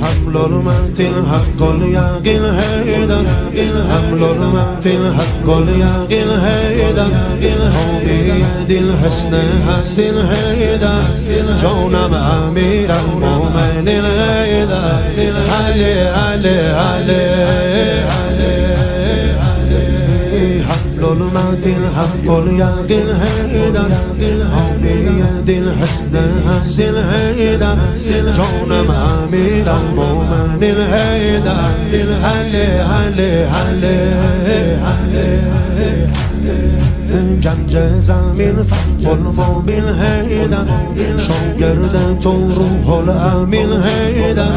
حبل المتين حق اليقين هيدا حبل المتين حق اليقين هيدا هو بيد الحسن حسن هيدا جونم أمير المؤمنين هيدا علي علي علي حبل المتين حق اليقين هيدا هو بيد الحسن حسن هيدا جونم أمير المؤمنين هيدا علي علي علي گنج زمین فتح المبین هیدا شاگرد تو روح الامین هیدا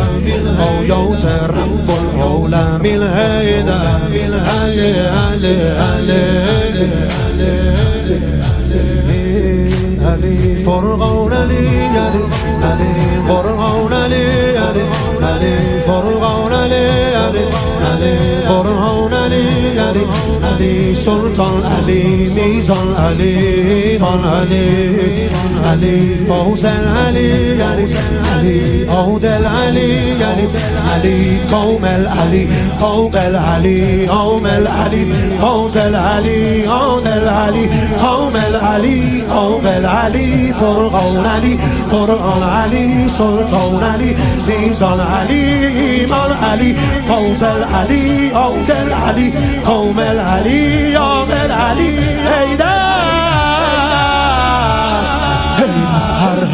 آیات رب العالمین هیدا علی علی علی علی فرقان علی علی قرآن علی علی فرقان علی علی قرآن علی علی سلطان علی میزان علی ایمان علی علی فوزن علی علی عادل علی علی کامل علی عاقل علی عامل علی فاضل علی عادل علی کامل علی عاقل علی فرقان علی قرآن علی سلطان علی میزان علی ایمان علی فوزل علی عادل علی کامل علی عاقل علی هیدر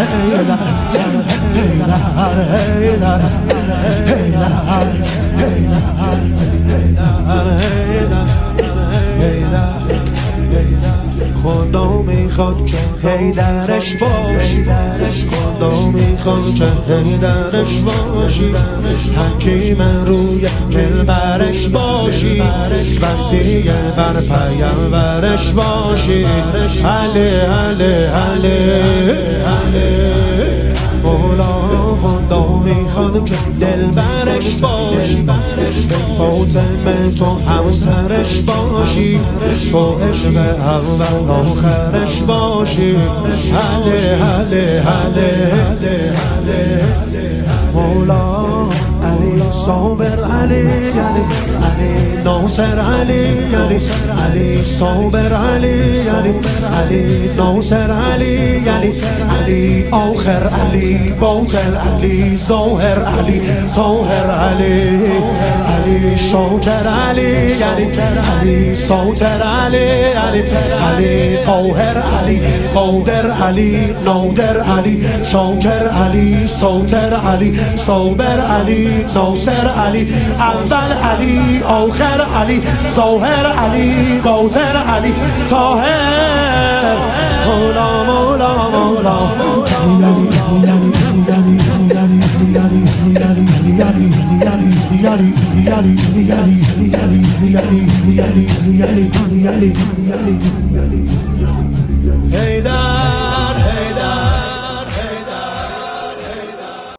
هیدر خدا میخواد که هیدرش باشی خدا میخواد که هیدرش باشی حکیم روی دلبرش باشی وسیع بر پیامبرش باشی علی علی علی علی مولا خدا میخواد که دلبرش باشی به فاطمه تو همسرش باشی تو عشق اول آخرش باشی علی علی علی مولا علی صابر علی علی ناصر علی علی صابر علی علی ناصر علی علی آخر علی باطل علی ظاهر علی طاهر علی علی شاکر علی علی ساتر علی علی قاهر علی قادر علی نادر علی شاکر علی ساتر علی صابر علی ناصر علی اول علی آخر علی ظاهر علی باطن علی طاهر مولا مولا مولا هیدر هیدر